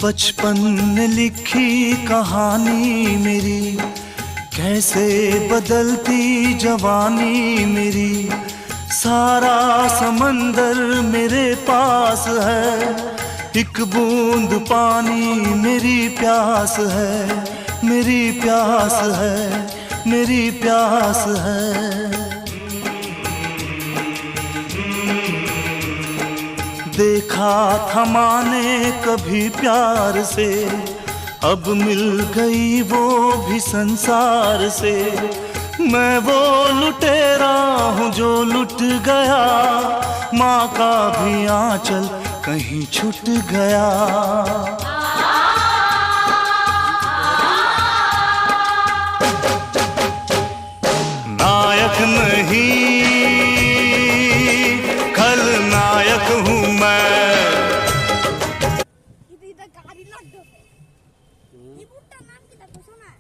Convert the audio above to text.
बचपन ने लिखी कहानी मेरी, कैसे बदलती जवानी मेरी। सारा समंदर मेरे पास है, एक बूंद पानी मेरी प्यास है, मेरी प्यास है, मेरी प्यास है। देखा था माने कभी प्यार से, अब मिल गई वो भी संसार से। मैं वो लुटेरा हूँ जो लुट गया, माँ का भी आंचल कहीं छूट गया। नायक नहीं खलनायक हूँ मैं। গাড়ি লাগবে এই বুটটার নাম কি দেখো শোনা